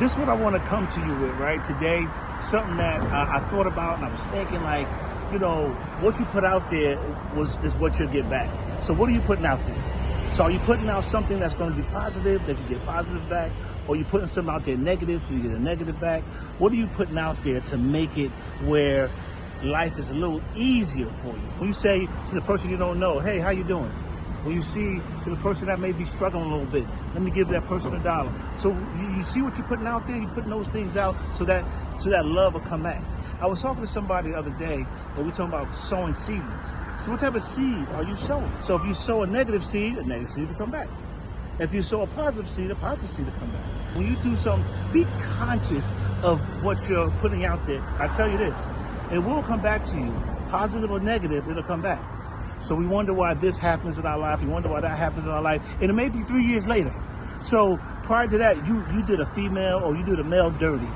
this is what I want to come to you with, right? Today, something that I thought about and I was thinking like, what you put out there is what you'll get back. So what are you putting out there? So are you putting out something that's going to be positive, that you get positive back? Or are you putting something out there negative, so you get a negative back? What are you putting out there to make it where life is a little easier for you? When you say to the person you don't know, hey, how you doing? When you see to the person that may be struggling a little bit, let me give that person $1. So you see what you're putting out there, you're putting those things out so that love will come back. I was talking to somebody the other day, and we were talking about sowing seeds. So what type of seed are you sowing? So if you sow a negative seed will come back. If you sow a positive seed will come back. When you do something, be conscious of what you're putting out there. I tell you this, it will come back to you. Positive or negative, it'll come back. So we wonder why this happens in our life. We wonder why that happens in our life. And it may be 3 years later. So prior to that, you did a female or you did a male dirty.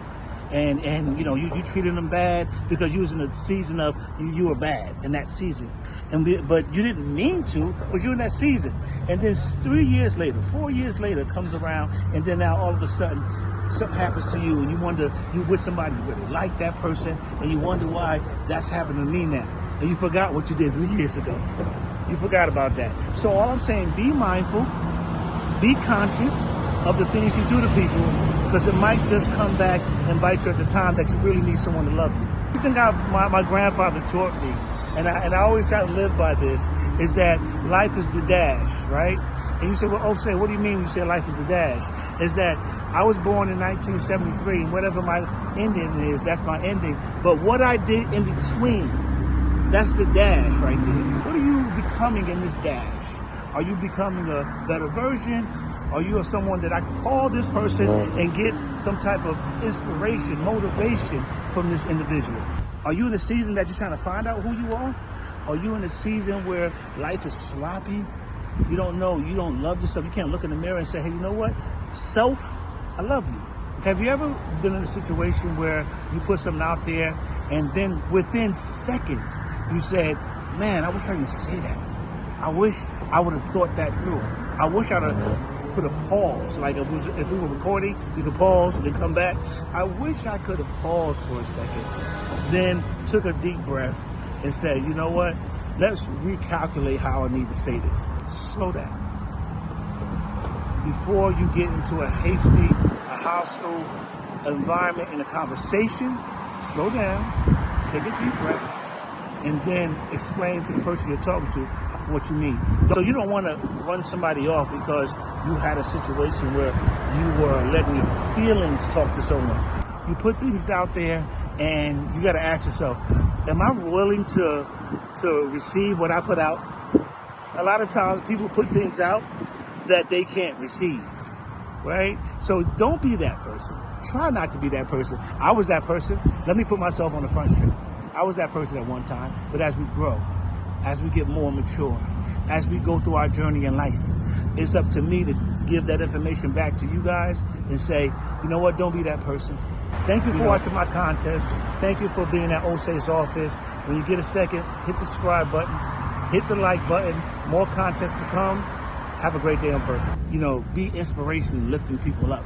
And you treated them bad because you was in the season of you were bad in that season. But you didn't mean to, but you're in that season. And then 3 years later, 4 years later comes around, and then now all of a sudden something happens to you and you wonder, you with somebody you really like that person, and you wonder why that's happening to me now. And you forgot what you did 3 years ago. You forgot about that. So all I'm saying, be mindful, be conscious of the things you do to people, because it might just come back and bite you at the time that you really need someone to love you. The thing my grandfather taught me, and I always try to live by this, is that life is the dash, right? And you say, well, Osae, what do you mean you say life is the dash? Is that I was born in 1973, and whatever my ending is, that's my ending. But what I did in between, that's the dash right there. What are you becoming in this dash? Are you becoming a better version? Are you someone that I can call this person and get some type of inspiration, motivation from this individual? Are you in a season that you're trying to find out who you are? Are you in a season where life is sloppy? You don't know, you don't love yourself. You can't look in the mirror and say, hey, you know what? Self, I love you. Have you ever been in a situation where you put something out there and then within seconds you said, man, I wish I didn't say that. I wish I would have thought that through. I wish I'd have put a pause. Like if we were recording, you could pause and then come back. I wish I could have paused for a second, then took a deep breath and said, you know what? Let's recalculate how I need to say this. Slow down. Before you get into a hasty, a hostile environment in a conversation, slow down, take a deep breath, and then explain to the person you're talking to what you mean. So you don't want to run somebody off because you had a situation where you were letting your feelings talk to someone. You put things out there and you got to ask yourself, am I willing to receive what I put out? A lot of times people put things out that they can't receive, right? So don't be that person. Try not to be that person. I was that person. Let me put myself on the front street. I was that person at one time, but as we grow, as we get more mature, as we go through our journey in life, it's up to me to give that information back to you guys and say, you know what, don't be that person. Thank you for watching my content. Thank you for being at Osae's office. When you get a second, hit the subscribe button, hit the like button, more content to come. Have a great day on purpose. Be inspiration, lifting people up.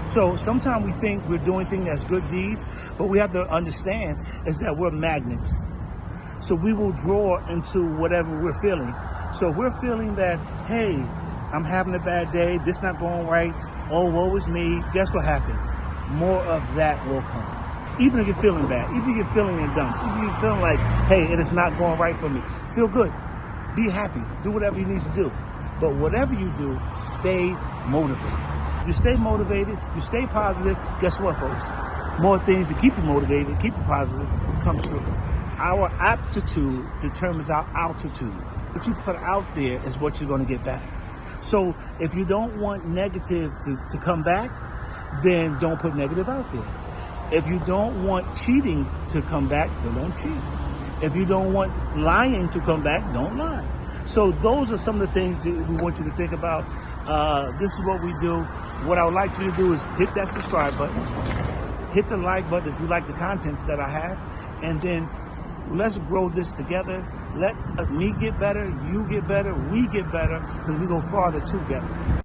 So sometimes we think we're doing things as good deeds, but we have to understand is that we're magnets. So we will draw into whatever we're feeling. So we're feeling that, hey, I'm having a bad day, this not going right, oh, woe is me. Guess what happens? More of that will come. Even if you're feeling bad, even if you're feeling in dumps, even if you're feeling like, hey, it is not going right for me, feel good. Be happy. Do whatever you need to do. But whatever you do, stay motivated. You stay motivated, you stay positive, guess what, folks? More things to keep you motivated, keep you positive, comes through. Our aptitude determines our altitude. What you put out there is what you're going to get back. So if you don't want negative to come back, then don't put negative out there. If you don't want cheating to come back, then don't cheat. If you don't want lying to come back, don't lie. So those are some of the things that we want you to think about. This is what we do. What I would like you to do is hit that subscribe button, hit the like button if you like the contents that I have, and then let's grow this together. Let me get better, you get better, we get better, because we go farther together.